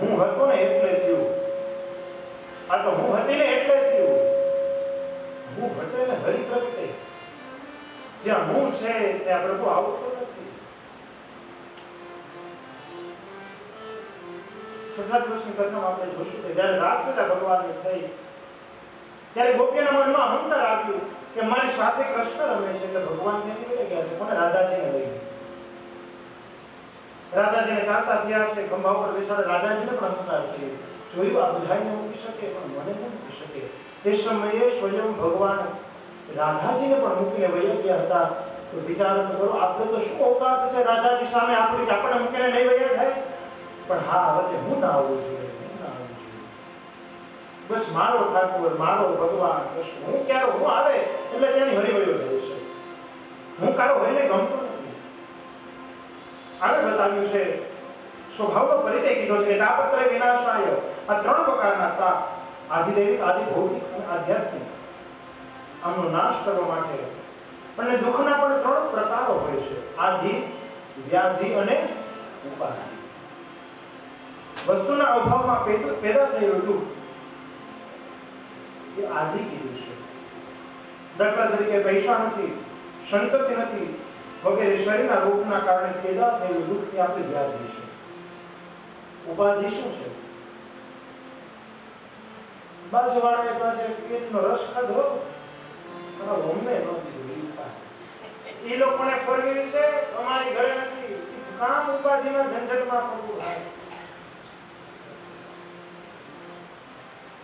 હું હતો ને એટલે થયું, આ તો હું હતી ને એટલે થયું. હું ઘટે ને હરિ પ્રગટે. જ્યાં હું છે ત્યાં પ્રભુ આવતો નથી. છઠ્ઠા દિવસની કથામાં આપણે જોશું કે જ્યારે રાસલીલા ભગવાનની થઈ ત્યારે ગોપીઓના મનમાં અહંકાર આવ્યું કે મારી સાથે કૃષ્ણ રમે છે એટલે ભગવાન ક્યાંથી લઈ ગયા છે? કોને? રાધાજીને લઈ ગયા. રાધાજીને ચાલતા થયા છે, ખંભા ઉપર બેસાડે. રાધાજીને પણ અહંકાર થયો. જોયું આ બધાને મૂકી શકે પણ મને ન મૂકી શકે. એ સમયે સ્વયં ભગવાન રાધાજીને પણ મૂકીને વહી ગયા હતા. તો વિચાર કરો, આપણે તો શું ઓકાત છે રાધાજી સામે આપણી, આપણે મૂકીને નહીં વહ્યા થાય? પણ હા, વચ્ચે હું ના આવવું જોઈએ, હું ના આવવું જોઈએ. બસ મારો ઠાકોર, મારો ભગવાન, હું ક્યારે હું આવે એટલે ત્યાંની હરી વળ્યો જાય છે. હું કારો હરીને ગમતો નથી. આગળ બતાવ્યું છે, સ્વભાવનો પરિચય કીધો છે. તાપત્રય વિનાશાય. આ ત્રણ પ્રકારના તાપ, આધિદૈવિક, આધિભૌતિક અને આધ્યાત્મિક, આમનો નાશ કરવા માટે. અને દુઃખના પણ ત્રણ પ્રકારો હોય છે: આધિ, વ્યાધિ અને ઉપાધિ. વસ્તુના અભાવમાં પેદા થયેલું દુઃખ એ આધિ કીધું છે. દાખલા તરીકે પૈસા નથી, સંતતિ નથી વગેરે શરીરના રોગના કારણે પેદા થયેલું દુઃખ એ આપણી વ્યાધિ છે. ઉપાધિ શું છે? બાજુવાળાએ પાસે પેટનો રસ ખાધો, અમને નથી. એ લોકોને ફરવી છે, અમારી ઘરે નથી. કામ ઉપાધિના ઝંઝટમાં પડવું થાય.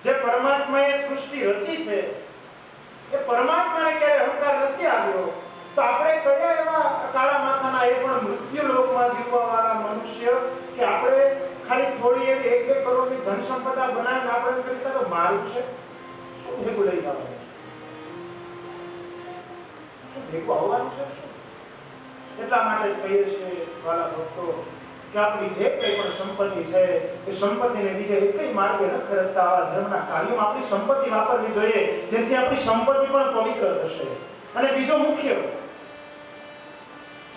જે પરમાત્માએ સૃષ્ટિ રચી છે એ પરમાત્માને ક્યારે અહંકાર નથી આવ્યો, તો આપણે કયા એવા કાળા માથાના એ પણ મૃત્યુ લોકમાં જીવવા વાળા મનુષ્ય કે આપણે ખાલી થોડી એવી 1-2 કરોડની ધન સંપદા બનાવીને આપણે કહીએ તો મારું છે, શું ભેગું લઈ જવાનું છે? શું ભેગું આવવાનું છે? એટલા માટે કહીએ છીએ વાલા ભક્તો કે આપણી જે કંઈ પણ સંપત્તિ છે એ સંપત્તિને બીજે એકઈ માર્ગે ન ખર્ચતા આવા ધર્મના કાર્યોમાં આપણી સંપત્તિ વાપરવી જોઈએ, જેથી આપણી સંપત્તિ પણ પવિત્ર થશે. અને બીજો મુખ્ય,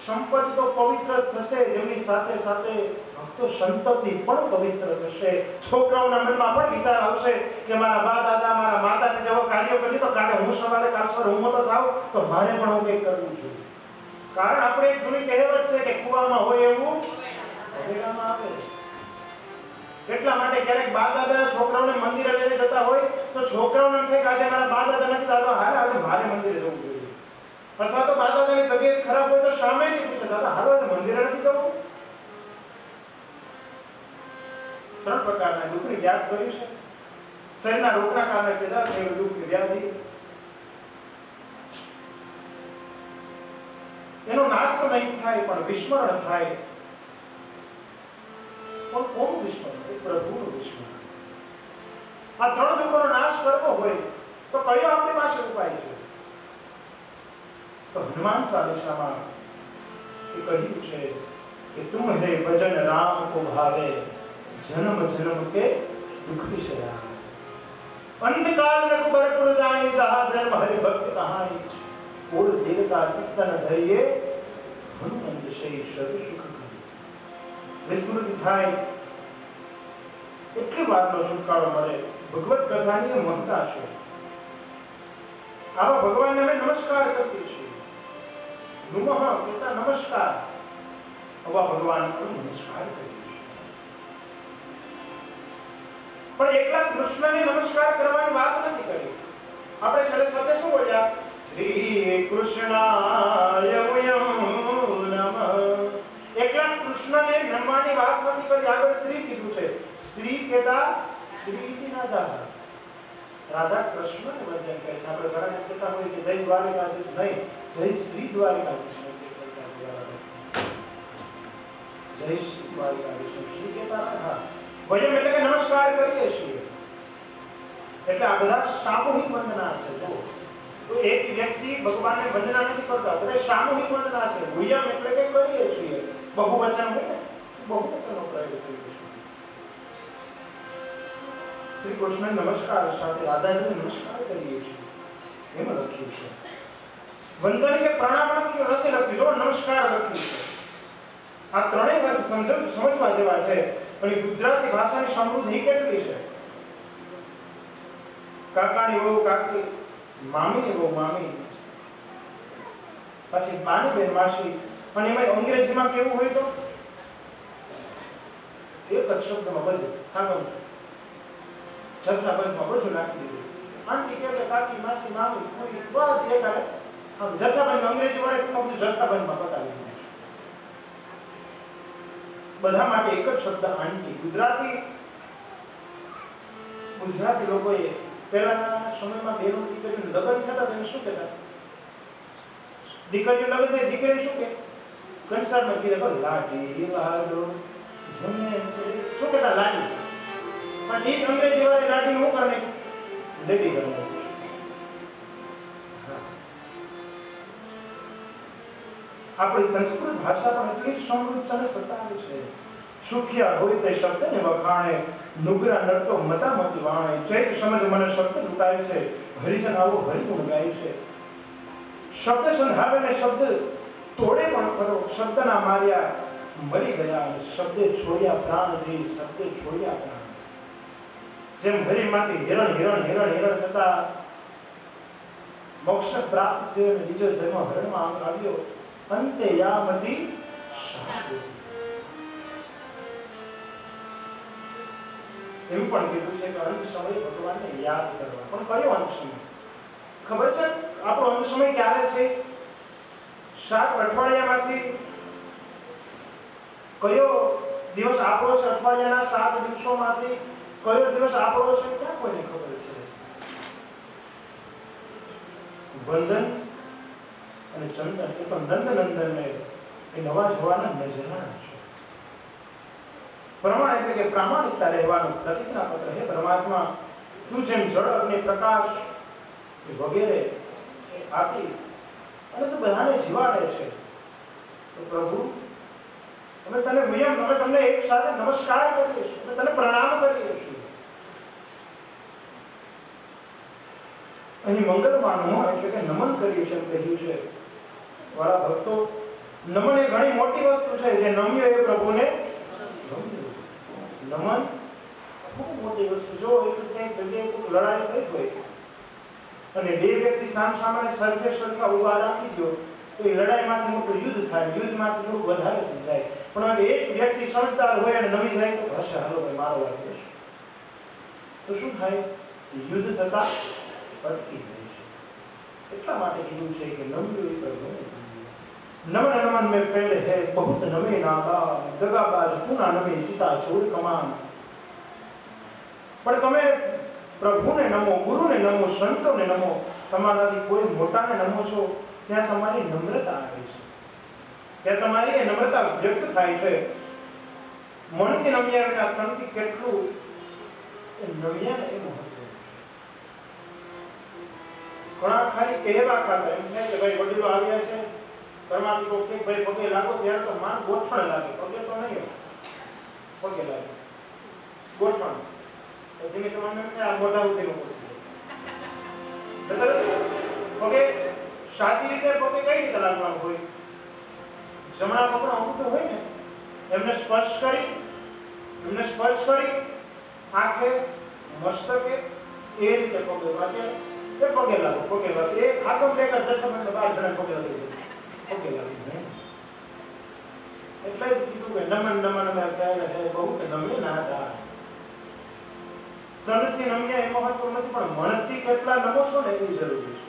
સંપત્તિ તો પવિત્ર થશે, જેમની સાથે સાથે ભક્તો સંતતિ પણ પવિત્ર થશે. છોકરાઓના મનમાં પણ વિચાર આવશે કે મારા બા દાદા, મારા માતા પિતા જેવા કાર્યો કરી તો કાલે હું સવારે કાલ સવારે હું મોટો થાવ તો મારે પણ હું કંઈક કરવું જોઈએ. કારણ આપણે એક જૂની કહેવત છે કે કુવામાં હોય એવું આવે. એટલા માટે ક્યારેક બા દાદા છોકરાઓને મંદિરે લઈને જતા હોય તો છોકરાઓને થાય કે આજે મારા બા દાદા નથી, દાદા હાલે આજે મારે મંદિરે જવું જોઈએ. અથવા તો બા દાદાની તબિયત ખરાબ હોય તો સામેથી પૂછે, દાદા હાલો આજે મંદિરે નથી જવું. ત્રણ પ્રકારના દુઃખની યાદ કર્યું છે. શરીરના રોગના કારણે પેદા થયેલું દુઃખ, વ્યાધિ, એનો નાશ તો નહીં થાય પણ વિસ્મરણ થાય. પણ કોનું વિસ્મરણ? પ્રભુનું વિસ્મરણ. આ ત્રણ દુઃખોનો નાશ કરવો હોય તો કયો આપણી પાસે ઉપાય છે? તો હનુમાન ચાલીસામાં એ કહ્યું છે કે તુમ હે ભજન રામ કો ભાવે, જન્મ જન્મ કે દુઃખ વિષયા. અંતકાल रघुबर जाई, जहाँ धर्म हरि भक्त कहाई. कोल देवता चित्तन धरिये, हनुमंत सही સર્વ સુખ કરી. વિસ્મૃતિ થાય એટલી વાતનો છુટકારો મળે. ભગવત કથાની મહત્તા છે. આવા ભગવાનને અમે નમસ્કાર કરીએ છીએ. નમઃ કહેતા નમસ્કાર, આવા ભગવાનને નમસ્કાર કરીએ છીએ. પણ એકલા કૃષ્ણને નમસ્કાર કરવાની વાત નથી કરી. આપણે છેલ્લે શબ્દ શું બોલ્યા? શ્રી કૃષ્ણાય વયમ નમઃ. એકલા કૃષ્ણને નમવાની વાત નથી કરી, આગળ શ્રી કીધું છે. શ્રી કહેતા શ્રીથી નાદા, રાધા કૃષ્ણને વંદન કરે છે. આપણે ઘણા કહેતા હોય કે જય દ્વારિકાધીશ, નહીં, જય શ્રી દ્વારિકાધીશ. જય શ્રી દ્વારિકાધીશ શ્રી કહેતા હા. વયમ એટલે કે નમસ્કાર કરીએ છીએ. એટલે આ બધા સામૂહિક વંદના છે. જો તો એક વ્યક્તિ ભગવાનને વંદના નથી કરતા, બધા સામૂહિક વંદના છે. વયમ એટલે કે કરીએ છીએ. બહુવચન હોય ને, બહુવચનનો પ્રયોગ કરીએ છીએ. શ્રી કૃષ્ણ નમસ્કાર સાથે રાધાજીને નમસ્કાર કરીએ છીએ. એમ લખ્યું છે. વંદન કે પ્રણામ લખ્યું નથી, લખ્યું જો નમસ્કાર લખ્યું છે. આ ત્રણેય અર્થ સમજવા જેવા છે. અને ગુજરાતી ભાષાની સમૃદ્ધિ કેટલી છે. કાકાની વહુ કાકી, મામીની વહુ મામી, પછી બાની બેન માસી. અને એમાં અંગ્રેજીમાં કેવું હોય તો એક જ શબ્દમાં બધું આગળ જથ્થાબંધમાં બધું નાખી દીધું. આંટી કે કાકી માસી મામી કોઈ બધી એકારે આમ જથ્થાબંધ અંગ્રેજી વાળે એટલું બધું જથ્થાબંધમાં બતાવી દીધું. બધા માટે એક જ શબ્દ આંટી. ગુજરાતી લોકોએ પહેલાના સમયમાં બેનો દીકરીનું લગ્ન થતા તેને શું કહેતા? દીકરીનું લગ્ન થાય દીકરી શું કે કંસારમાં કીધે પણ લાડી વાળો જમે છે શું કહેતા? લાડી. પણ એ જ અંગ્રેજી વાળી લાડી શું કરે? લેડી કરે. આપણી સંસ્કૃત ભાષા પણ એટલી સમૃદ્ધ અને સતાવી છે. સુખિયા હોય તે શબ્દને વખાણે, નુગરા નડતો મતામતી વાણે. ચૈત સમજ મને શબ્દ લૂંટાય છે, હરિજન આવો હરિગુણ ગાય છે. શબ્દ સંધાવે ને શબ્દ તોડે પણ ખરો, શબ્દના માર્યા મરી ગયા, શબ્દે છોડ્યા પ્રાણ જઈ, શબ્દે છોડ્યા પ્રાણ. જેમ હરિમાંથી હિરણ હિરણ હિરણ હિરણ થતા મોક્ષ પ્રાપ્ત થયો અને બીજો જન્મ હરણમાં આવ્યો. અંતે યામતી એવું પણ કીધું છે કે અંત સમય ભગવાનને યાદ કરવા. પણ કયો અંત સમય ખબર છે? આપણો અંત સમય ક્યારે છે? 7 અઠવાડિયામાંથી કયો દિવસ આપણો છે? અઠવાડિયાના 7 દિવસોમાંથી કયો દિવસ આપણો છે? ક્યાં કોઈને ખબર છે? વંદન અને ચંદન એ પણ નંદનંદન એ નવા જોવાના નજરાણા છે. પ્રમાણ એટલે કે પ્રામાણિકતા રહેવાનું પ્રતિજ્ઞા પત્ર. હે પરમાત્મા, તું જેમ જળ અગ્નિ પ્રકાશ વગેરે આપી અને તું બધાને જીવાડે છે, તો પ્રભુ અમે તને અમે તમને એક સાથે નમસ્કાર કરીએ છીએ, અમે તને પ્રણામ કરીએ છીએ. અહીં મંગલમાનો એટલે કે નમન કર્યું છે એમ કહ્યું છે. વાળા ભક્તો, નમન એ ઘણી મોટી વસ્તુ છે. જે નમ્યો એ પ્રભુને ગમ્યું. નમન ખૂબ મોટી વસ્તુ. જો એક ક્યાંક જગ્યાએ કોઈ લડાઈ થઈ હોય અને બે વ્યક્તિ સામસામે સરખે સરખા ઉભા રાખી દો તો એ લડાઈમાંથી મોટું યુદ્ધ થાય, યુદ્ધમાંથી થોડું વધારે થઈ જાય. પણ એક વ્યક્તિ સમજદાર હોય અને નમી જાય તો હશે, હાલો ભાઈ મારો વાત છે, તો શું થાય? યુદ્ધ થતા અટકી જાય છે. એટલા માટે કીધું છે કે નમ્યું એ પ્રભુ नमन नमन में फैल है बहुत नमे नागा, दगाबाज पुना नमे चिता छोड़ कमान. પણ તમે પ્રભુને નમો, ગુરુને નમો, સંતોને નમો. તમારાથી કોઈ મોટાને નમો છો ત્યાં તમારી નમ્રતા આવે છે, ત્યાં તમારી એ નમ્રતા વ્યક્ત થાય છે. મનથી નમ્યા વિના તનથી કેટલું નમ્યા એ મહત્વ. ઘણા ખાલી કહેવા ખાતર એમ થાય કે ભાઈ વડીલો આવ્યા છે, પરમાત્મા કે ભાઈ પગે લાગો, ત્યારે તો માન ગોઠણ લાગે. પગે તો નહીં, પગે લાગે ગોઠણ. ધીમે તમારે આ મોઢા ઉતરી પગે સાચી રીતે પગે કઈ રીતે લાગવાનું હોય? જમણા પગનો અંગૂઠો હોય ને એમને સ્પર્શ કરી આંખે મસ્તકે એ રીતે પગે વાગે, એ પગે લાગો, પગે લાગો. એ આગળ લેકર જથ્થાબંધ 12 જણા પગે લાગી પગે લાગી. એટલે જ કીધું કે નમન નમન મેં કહે હે બહુ કે નમે ના હતા. તનથી નમ્યા એ મહત્વ નથી, પણ મનથી કેટલા નમો છો ને એની જરૂરી છે.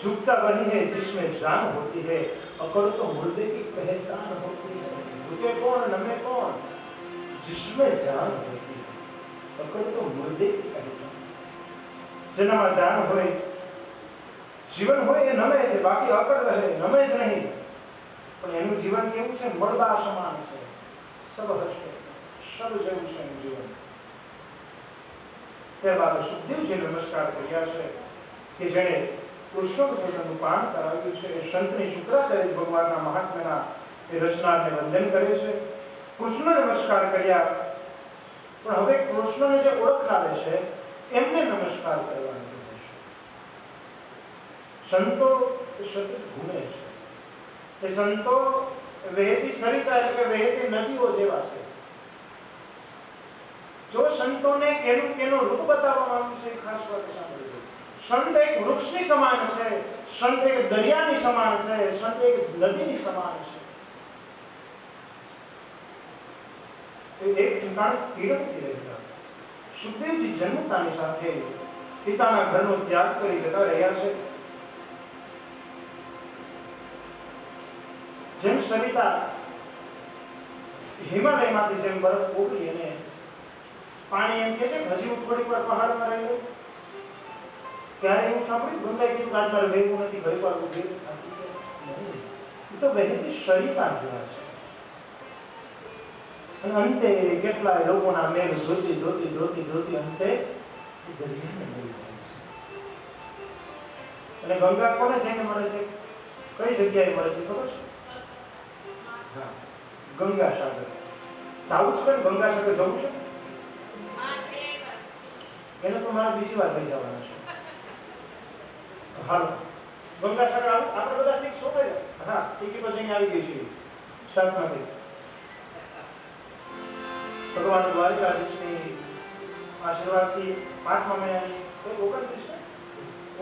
झुकता वही है जिसमें जान होती है, अकड़ तो मुर्दे की पहचान होती है. झुके कौन नमे कौन? जिसमें जान होती है, अकड़ तो मुर्दे की पहचान. જેનામાં જાન હોય, જીવન હોય એ નમે છે, બાકી અકડ રહે, નમે જ નહીં. પણ એનું જીવન કેવું છે? મરદા સમાન છે, સબ હશે, સબ જેવું છે એનું જીવન. ત્યારબાદ સુખદેવજી નમસ્કાર કર્યા છે કે જેણે કૃષ્ણ ભગવાનનું પાન કરાવ્યું છે. એ સંતની શુક્રાચાર્ય ભગવાનના મહાત્મ્યના એ રચનાને વંદન કરે છે. કૃષ્ણ નમસ્કાર કર્યા, પણ હવે કૃષ્ણને જે ઓળખાવે છે એમને નમસ્કાર કરવાનું છે. સંતો સતત ઘૂમે છે, એ સંતો વહેતી સરિતા એટલે કે વહેતી નદીઓ જેવા છે. જો સંતોને કેનું કેનું રૂપ બતાવવામાં આવ્યું છે, ખાસ વાત સાંભળજો. સંત એક વૃક્ષની સમાન છે, સંત એક દરિયાની સમાન છે, સંત એક નદીની સમાન છે. એક ઠેકાણે સ્થિર નથી રહેતા. સુખદેવજી જન્મતાની સાથે પિતાના ઘરનો ત્યાગ કરી જતા રહ્યા છે. જેમ સરિતા હિમાલયમાંથી જેમ બરફ ઓગળી અને પાણી એમ કે છે કે હજી હું થોડીક વાર પહાડમાં રહી લઉં, ત્યારે એવું સાંભળ્યું ગંગાએ કીધું આજ મારે વહેવું નથી, ઘણી વાર હું વહેવું થાકી ગયો. એ તો વહેતી સરિતા જેવા છે. અને અંતે કેટલાય લોકોના મેલ ધોતી ધોતી ધોતી ધોતી અંતે દરિયાને મળી જાય છે. અને ગંગા કોને જઈને મળે છે? કઈ જગ્યાએ મળે છે ખબર છે? ગંગા સાગર. જવું છે ને ગંગા સાગર જવું છે? એને તો મારે બીજી વાર લઈ જવાના છે. હાલો ગંગા સાગર આપણે બધા ઠીક છો ભાઈ? હા ટિકિટ પછી આવી ગઈ છે શાસનાથી. ભગવાન દ્વારિકાધીશની આશીર્વાદથી 5મા મહિનાની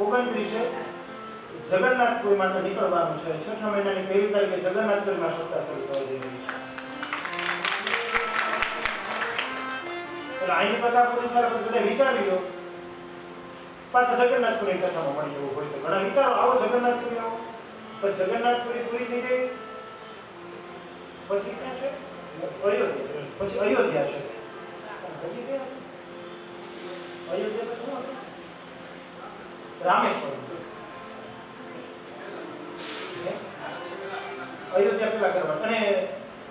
29 જગન્નાથપુરી માટે નીકળવાનું છે. 6મા મહિનાની 1 તારીખે જગન્નાથપુરીમાં સપ્તાહ શરૂ થવા જઈ રહી છે. એટલે અહીંની કથા પૂરી થયા પછી બધા વિચારી લો પાછા જગન્નાથપુરી કથામાં મળી જવું હોય તો ઘણા વિચારો આવો જગન્નાથપુરી આવો. પણ જગન્નાથપુરી પૂરી થઈ ગઈ પછી ક્યાં છે? અયોધ્યા. પછી અયોધ્યા છે. પછી ક્યાં? અયોધ્યા તો શું હતું? રામેશ્વરમ. અયોધ્યા પેલા કરવા. અને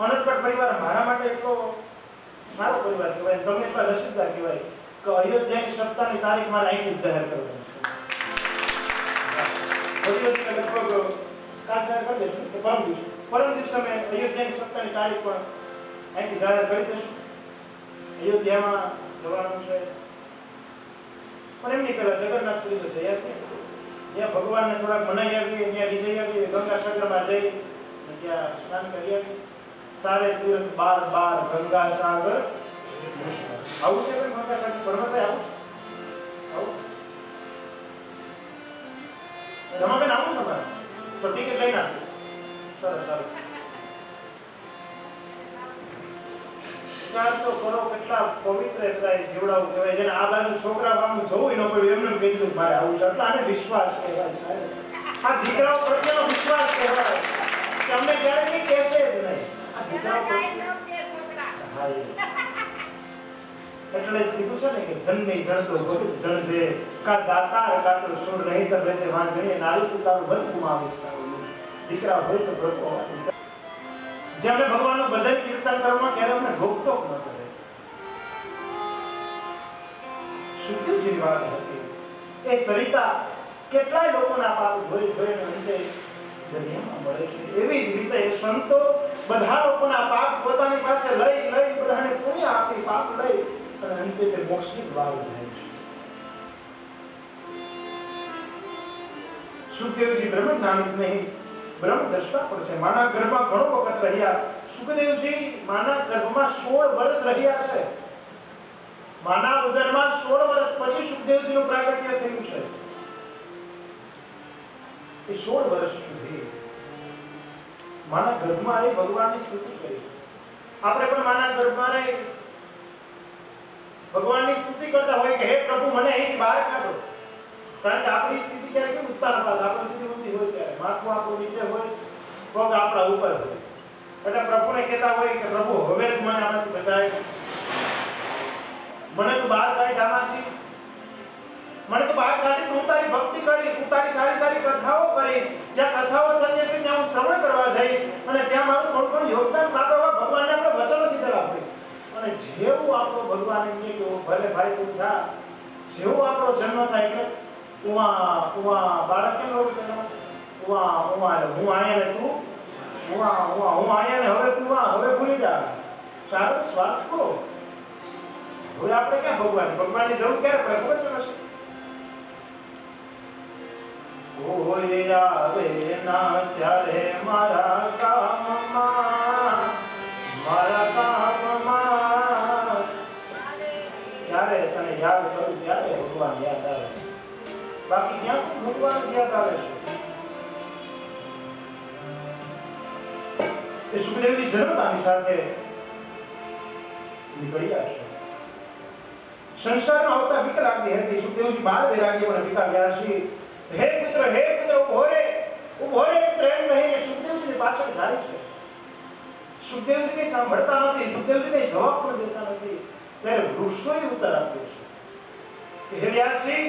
અનટપટ પરિવાર મારા માટે એટલો મારો પરિવાર કહેવાય, તમે એટલા નસીબદાર કહેવાય કે અયોધ્યાની સપ્તાહની તારીખ મારે અહીંથી જાહેર કરવાની છે. અયોધ્યા લગભગ કાલ જાહેર કરી દઈશું કે પરમ દિવસે અમે અયોધ્યાની સપ્તાહની તારીખ પણ અહીંથી જાહેર કરી દઈશું. અયોધ્યામાં જવાનું છે. પણ એમની પહેલા જગન્નાથપુરી તો જઈ આવીએ, જ્યાં ભગવાનને થોડાક મનાઈ આવીએ, ત્યાં જઈ આવીએ, ગંગા સાગરમાં જઈ ત્યાં સ્નાન કરી આવીએ. સારે તીર્થ બાર બાર ગંગા સાગર. આવું છે ગંગા સાગર પરમભાઈ? આવું છે? આવું રમાબેન આવું તમારે તો ટિકિટ લઈ નાખો. સરસ સારું. વિચાર તો કરો કેટલા પવિત્ર હતા એ જીવડાઓ કહેવાય, જેને આ બાજુ છોકરા બાપનું જવું ન પડ્યું એમને કહી દીધું મારે આવું છે. એટલે આને વિશ્વાસ કહેવાય સાહેબ. આ દીકરાઓ પ્રત્યેનો વિશ્વાસ કહેવાય કે અમને ક્યારે કઈ કહેશે જ નહીં. આ દીકરાઓ એટલે જ કીધું છે ને કે જનની જણ તો બધું જણ છે, કા દાતાર કા તો સુર નહીં તો રહેજે વાંજણીએ નારી તું બધું ગુમાવીશ. દીકરા હોય તો પ્રભુ જેમને ભગવાનનું ભજન કીર્તન કરવામાં ક્યારે અમને રોકટોક ન કરે. સુખદેવજીની વાત હતી એ સરિતા કેટલાય લોકોના પાપ ધોઈ ધોઈને અંતે દરિયામાં મળે છે. એવી જ રીતે સંતો બધા લોકોના પાપ પોતાની પાસે લઈ લઈ બધાને પુણ્ય આપી પાપ લઈ અને અંતે તે મોક્ષની દ્વાર જાય છે. સુખદેવજી બ્રહ્મ જ્ઞાની નહીં, બ્રહ્મ દ્રષ્ટા પણ છે. માના ગર્ભમાં ઘણો વખત રહ્યા. સુખદેવજી માના ગર્ભમાં 16 વર્ષ રહ્યા છે. માના ઉદરમાં 16 વર્ષ પછી સુખદેવજીનું પ્રાગટ્ય થયું છે. એ 16 વર્ષ સુધી માના ગર્ભમાં રહી ભગવાનની સ્તુતિ કરી. આપણે પણ માના ગર્ભમાં રહી ભગવાનની સ્તુતિ કરતા હોય કે હે પ્રભુ મને અહીંથી બહાર કાઢો. કારણ કે આપણી સ્થિતિ ક્યારે કેમ ઉત્તાનપાદ, આપણી સ્થિતિ ઊંધી હોય ત્યારે માથું આપણું નીચે હોય, પગ આપણા ઉપર હોય. એટલે પ્રભુને કહેતા હોય કે પ્રભુ હવે તું મને આમાંથી બચાય, મને તું બહાર કાઢ આમાંથી, મને તું બહાર કાઢી હું તારી ભક્તિ કરીશ, હું તારી સારી સારી કથાઓ કરીશ, જ્યાં કથાઓ થતી હશે ત્યાં હું શ્રવણ કરવા જઈશ અને ત્યાં મારું થોડું ઘણું યોગદાન આપવા ભગવાનને આપણે વચનો દીધેલા હોય. અને જેવું આપણો ભગવાન એમ કે ભલે ભાઈ તું જા, જેવો આપણો જન્મ થાય એટલે બાળક કેમ રોગ તેનો હું આયા ને તું હું આયા ને હવે તું હવે ભૂલી જા, તારો સ્વાર્થ કરો. હવે આપણે ક્યાં ભગવાનની જરૂર ક્યારે પડે ખબર છે? કોઈ આવે ના ત્યારે મારા કામમાં ત્યારે તને યાદ કરું ત્યારે ભગવાન યાદ આવે. બાકી ક્યાં ભગવાન યાદ આવે છે? એ સુખદેવજી જન્મતાની સાથે નીકળ્યા છે. સંસારમાં આવતા બીક લાગતી હતી. સુખદેવજી બાળ વૈરાગ્ય પણ પિતા ગયા છે. હે પુત્ર ઉભો રે પુત્ર એમ કહીને સુખદેવજીની પાછળ જાય છે. સુખદેવજી કઈ સાંભળતા નથી, સુખદેવજી કઈ જવાબ પણ દેતા નથી. ત્યારે વૃક્ષોએ ઉત્તર આપ્યો છે. હે વ્યાસજી,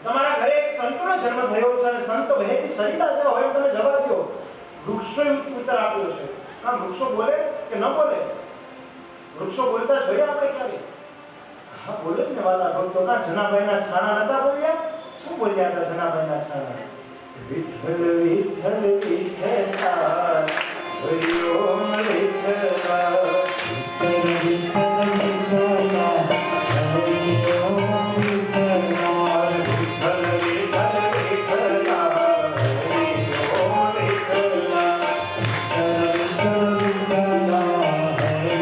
તમારા ઘરે એક સંતનો જન્મ થયો છે અને સંત વહેતી સરિતા જેવા હોય તમે જવા દો. વૃક્ષોએ ઉત્તર આપ્યો છે. આ વૃક્ષો બોલે કે ન બોલે? વૃક્ષો બોલતા જોયા આપણે ક્યારે? હા બોલે જ ને વાલા ભક્તો. ના જનાભાઈના છાણા નતા બોલ્યા? શું બોલ્યા હતા જનાભાઈના છાણા? વિઠ્ઠલ વિઠ્ઠલ વિઠ્ઠલા હરિ ઓમ વિઠ્ઠલા વિઠ્ઠલ વિઠ્ઠલ વિઠ્ઠલા હરિ ઓમ વિઠ્ઠલા વિઠ્ઠલ વિઠ્ઠલ વિઠ્ઠલા હરિ ઓમ વિઠ્ઠલા વિઠ્ઠલ વિઠ્ઠલા હરિ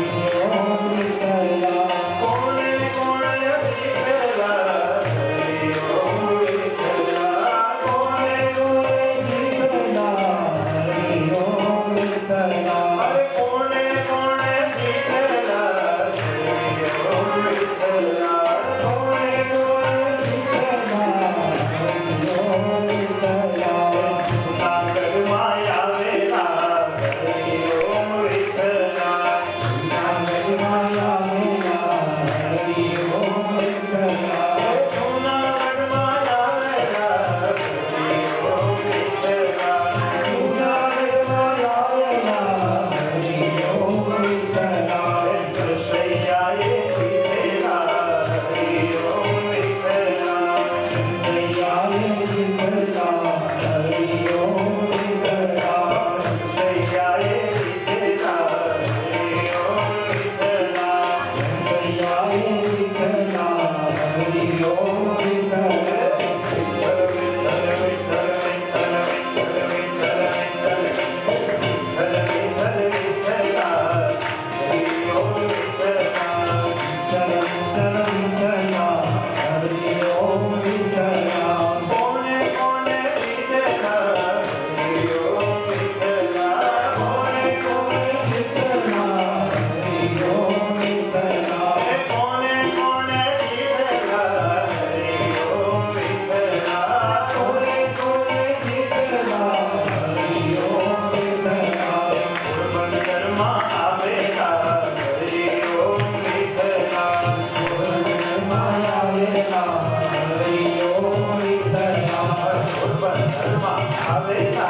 ઓમ વિઠ્ઠલા કોણે કોણે વિઠ્ઠલા હરિ ઓમ વિઠ્ઠલા કોણે કોણે વિઠ્ઠલા હરિ ઓમ વિઠ્ઠલા અરે કોણે કોણે વિઠ્ઠલા હરિ ઓમ વિઠ્ઠલા કોણે કોણે વિઠ્ઠલા હરિ ઓમ વિઠ્ઠલા નાગરમાં આવેલા હરિ ઓમ વિઠ્ઠલા નાગરમાં આવેલા હરિ ઓમ વિઠ્ઠલા જૂનાગઢમાં આવેલા હરિ ઓમ વિઠ્ઠલા જૂનાગઢમાં આવેલા હરિ ઓમ વિઠ્ઠલા દર્શૈયાએ પીધેલા હરિ ઓમ વિઠ્ઠલા દર્શૈયાએ પીધેલા હરિ ઓમ વિઠ્ઠલા દર્શૈયાએ પીધેલા હરિ ઓમ વિઠ્ઠલા દર્શૈયાએ પીધેલા હરિ ઓમ વિઠ્ઠલા વિઠ્ઠલ વિઠ્ઠલ વિઠ્ઠલ Hare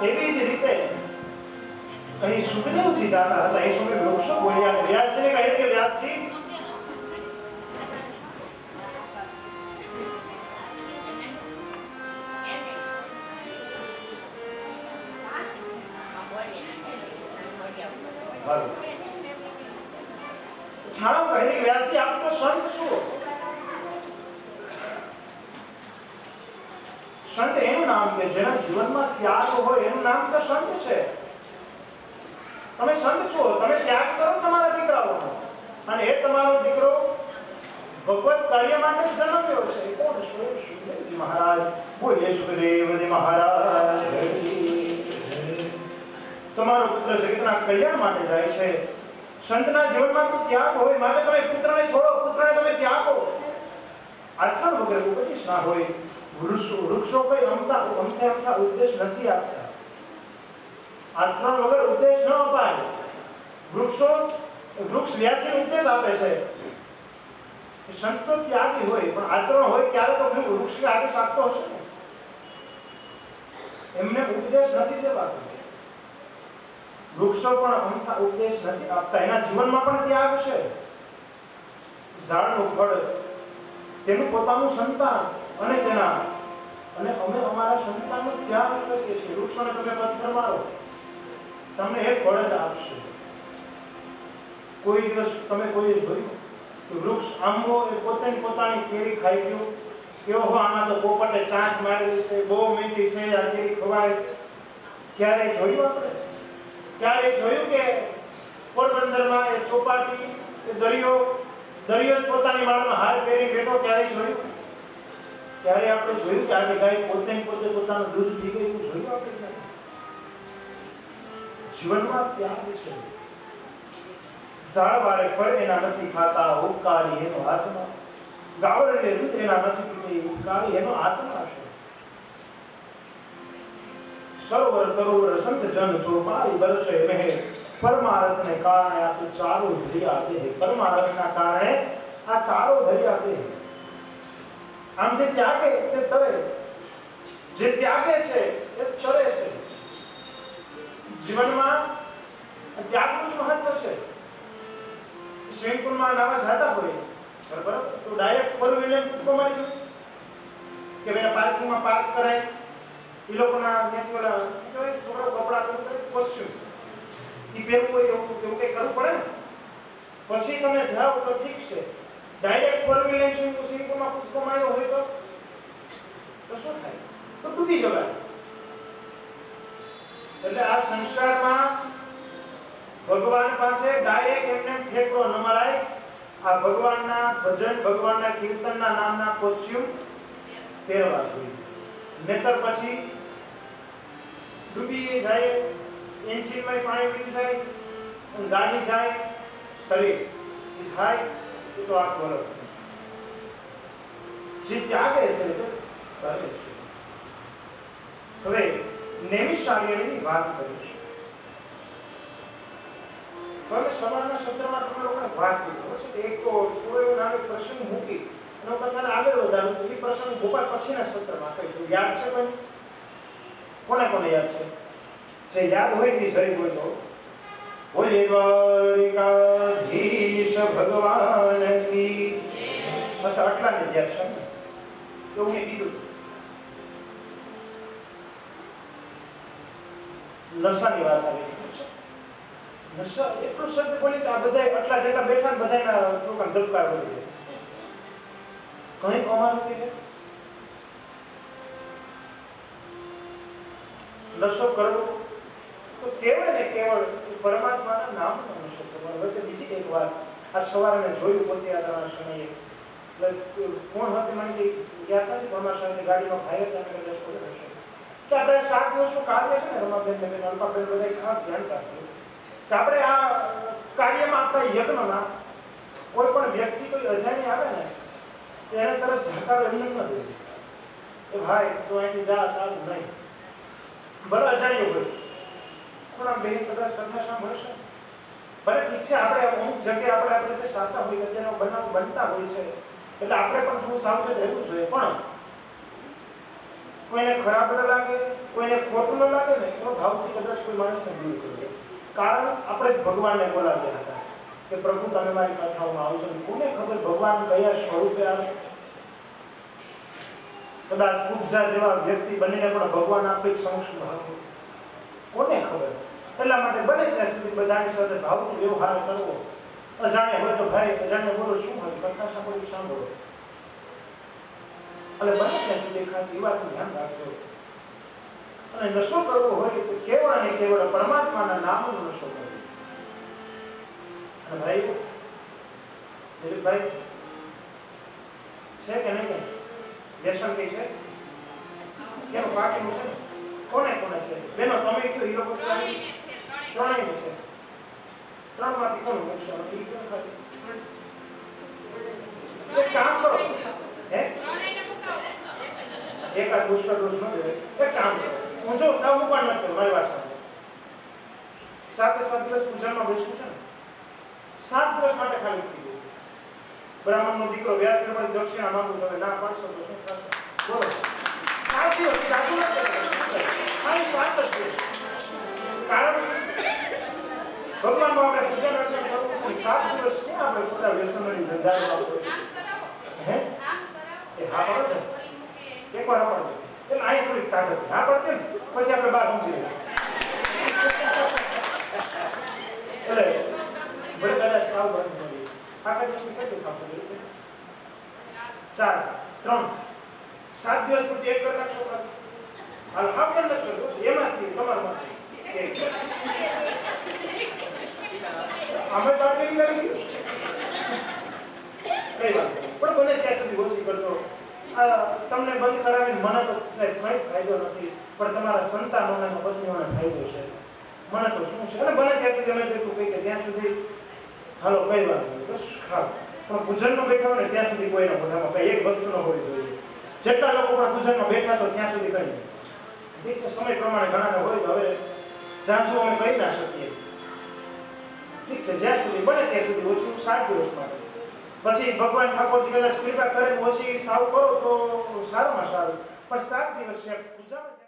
એવી જ રીતે અહીં સુખદેવજી જાતા હતા. એ સમય વૃક્ષો બોલ્યા. વ્યાસજીને કહે કે વ્યાસજી, છાણો કહે કે વ્યાસજી આપ તો સંત છો. સંત એનું નામ કે જેના જીવનમાં ત્યાગ હોય એનું નામ તો સંત છે. તમે સંત છો, તમે ત્યાગ કરો તમારા દીકરાઓનો, અને એ તમારો દીકરો ભગવત કાર્ય માટે જન્મ્યો છે. કોણ છે? સુખદેવજી મહારાજ. બોલે સુખદેવજી મહારાજ. તમારો પુત્ર જગતના કલ્યાણ માટે જાય છે. સંતના જીવનમાં તો ત્યાગ હોય, માટે તમે પુત્રને છોડો, પુત્રને તમે ત્યાગો. આચરણ વગર ઉપદેશ ના હોય. વૃક્ષો કોઈ અમથા ઉપદેશ નથી આપતા. આચરણ વગર ઉપદેશ ન અપાય. વૃક્ષ વ્યાસી ઉપદેશ આપે છે. સંત તો ત્યાગી હોય, પણ આચરણ હોય ત્યારે તો વૃક્ષ આદેશ આપતો હશે ને. એમને ઉપદેશ નથી દેવાતો. વૃક્ષો પણ અમથા ઉપદેશ નથી આપતા. એના જીવનમાં પણ ત્યાગ છે. ઝાડનું ફળ, તેનું પોતાનું સંતાન, અને અમે અમારા સંતાનનો ત્યાગ કરીએ છીએ. વૃક્ષોને તમે પથ્થર મારો, તમને એક ફળ જ આપશે. કોઈ દિવસ તમે કોઈ જોયું કે વૃક્ષ આંબો એ પોતાની કેરી ખાઈ ગયું? કેવો હો, આમાં તો પોપટે ચાંચ મારેલી છે, બહુ મીઠી છે, આ કેરી ખવાય. ક્યારે જોયું આપણે? ક્યારે જોયું કે પોરબંદરમાં એ ચોપાટી, એ દરિયો જ પોતાની વાળમાં હાર પહેરી બેઠો? ક્યારે જોયું? ત્યારે આપણે જોયું કે આજે ગાય પોતે પોતાનું દૂધ પી ગઈ? જોયું આપણે? જીવનમાં ત્યાગ છે. ઝાડ વાળે ફળ એના નથી ખાતા, ઉકાળી એનો આત્મા. ગાવડે દૂધ એના નથી પીતી, ઉકાળી એનો આત્મા છે. સરોવર તરોવર સંત જન ચોપાઈ બરસે મેં, પરમાર્થને કારણે આ ચારો ધર્યા દે. પરમાર્થના કારણે આ ચારો ધર્યા દે. આમ જે ત્યાગે તે તરે, જે ત્યાગે છે એ તરે છે. જીવનમાં ત્યાગનું જ મહત્વ છે. સ્વિમિંગ પુલમાં નાવા જતા હોય બરાબર, તો ડાયરેક્ટ ફોર વ્હીલર કૂદકો મારી દો કે ભાઈ પાર્કિંગમાં પાર્ક કરાય. એ લોકોના છોકરા કપડા કોસ્ચ્યુમ એ પહેરવું હોય એવું કંઈ કરવું પડે ને. પછી તમે જાઓ તો ઠીક છે. ડાયરેક્ટ ફોર વ્હીલર સ્વિમિંગ પુલમાં કૂદકો માર્યો હોય તો શું થાય? તો ડૂબી જવાય. એટલે આ સંસારમાં ભગવાન પાસે ડાયરેક્ટ એમને ફેંકવો ન મરાય. આ ભગવાનના ભજન, ભગવાનના કીર્તનના નામના કોસ્ચ્યુમ પહેરવા જોઈએ. નહીતર પછી ડૂબી જાય, એન્જિનમાં પાણી પી જાય, ગાડી જાય, શરીર જાય તો આ બરોબર. જે ત્યાગે છે તે કરે છે. હવે નૈમિષારણ્યની વાત કરીશું. હવે સવારના સત્રમાં તમે લોકોને વાત કરી છે. એક તો થોડો નાનો પ્રસંગ મૂકી અને હું બધાને આગળ વધારું છું. એ પ્રસંગ ગોપાલ પછીના સત્રમાં કહીશું. યાદ છે કોઈ? કોને યાદ છે? જે યાદ હોય તે જય બોલો. બોલે દ્વારિકાધીશ ભગવાન કી. બસ આટલા જ યાદ છે ને? એવું મેં કીધું. નશાની વાત આવી. નશા એટલો શબ્દ બોલી કે આ બધા આટલા જેટલા બેઠા ને બધાના લોકોને ધબકાર વળી જાય. કંઈ કમાવાનું કે નશો કરવો તો કેવળ ને કેવળ પરમાત્માના નામનો નશો કરવો. વચ્ચે બીજી એક વાત, આ સવારે મેં જોયું પોતે આ સમયે. કોણ હતી મને ગયા હતા અમારા સાથે ગાડીમાં ભાઈ હતા કે આપણે 7 દિવસનું કાર્ય છે ને રમાબેન ને અલ્પાબેન બધા ખાસ ધ્યાન રાખજો કે આપણે આ કાર્યમાં આપણા યજ્ઞમાં કોઈ પણ વ્યક્તિ કોઈ અજાણી આવે ને એને તરત ઝાંકાવે એમ ન દેવું કે ભાઈ તો અહીંથી જા ચાલુ નહીં ભલે અજાણ્યો હોય પણ આ બે કદાચ કથા સાંભળશે ભલે ઠીક છે આપણે અમુક જગ્યાએ આપણે રીતે સાચા હોય તેનો બનાવ બનતા હોય છે એટલે આપણે પણ થોડું સાવચેત રહેવું જોઈએ પણ કોઈને ખરાબ ન લાગે કોઈને ખોટું ન લાગે ને એનો ભાવથી કદાચ કોઈ માણસને દૂર કરવો કારણ આપણે જ ભગવાનને બોલાવ્યા હતા કે પ્રભુ તમે મારી કથાઓમાં આવશો કોને ખબર ભગવાન કયા સ્વરૂપે આવે કદાચ પૂજા જેવા વ્યક્તિ બનીને પણ ભગવાન આપણી સમક્ષ આવે કોને ખબર એટલા માટે બને ત્યાં સુધી બધાની સાથે ભાવથી વ્યવહાર કરવો અજાણ્યા હોય તો ભાઈ અજાણ્યા બોલો શું હોય કથા સાંભળી સાંભળો એટલે બને ત્યાં સુધી ખાસ એ વાતનું ધ્યાન રાખજો અને નશો કરવો હોય તો કેવળ અને કેવળ પરમાત્માના નામનો નશો કરવો અને ભાઈ દિલીપભાઈ છે કે નહીં વ્યસન કઈ છે કેમ પાટીનું છે કોને કોને છે બેનો તમે કયો હીરો ત્રણેય છે ત્રણમાંથી કોણ મૂકશો એક કામ કરો હે એક આ પુષ્કળ રોજ ન દેવે એક કામ કરો હું જો સાવ મૂકવા નથી મારી વાત સાંભળો 7 દિવસ પૂજામાં બેસવું છે ને 7 દિવસ માટે ખાલી મૂકી દો બ્રાહ્મણનો દીકરો વ્યાસ પ્રમાણે દક્ષિણા માંગુ તમે ના પાડશો તો શું થશે બોલો 7 દિવસ રાખવું ખાલી 7 જ દિવસ કારણ ભગવાનનું આપણે પૂજન અર્ચન કરવું છે 7 દિવસ ક્યાં આપણે ખોટા વ્યસનની ઝંઝાળમાં હે એ હા પડે ને એકવાર હા પડે એટલે અહીં થોડીક તાકાત હા પડે ને પછી આપણે બહાર સમજી એટલે ભલે કદાચ સાવ બંધ મળી આખા દિવસની કેટલું કામ કર્યું 4 3 7 દિવસ પૂરતી 1 કલાક છોકરા હાલ કામ પણ નથી કર્યું એમાંથી તમારામાંથી અમે બાકી કરી કઈ વાત પણ બને ત્યાં સુધી ઓછી કરજો તમને બંધ કરાવીને મને તો કઈ ફાયદો નથી પણ તમારા સંતાનોને પત્નીઓને ફાયદો છે મને તો શું છે અને બને ત્યાં સુધી અમે જેટલું કહી કે ત્યાં સુધી હાલો કઈ વાત નહીં બસ ખાવ પણ પૂજનમાં બેઠા હોય ને ત્યાં સુધી કોઈના મોઢામાં કઈ એક વસ્તુ ન હોવી જોઈએ જેટલા લોકો પણ પૂજનમાં બેઠા તો ત્યાં સુધી કરી ઠીક છે સમય પ્રમાણે ઘણાને હોય તો હવે જ્યાં સુધી અમે કહી ના શકીએ ઠીક છે જ્યાં સુધી બને ત્યાં સુધી ઓછું 7 દિવસ માટે પછી ભગવાન ઠાકોરજી કદાચ કૃપા કરે ઓછી સાવ કરો તો સારામાં સારું પણ 7 દિવસ છે પૂજામાં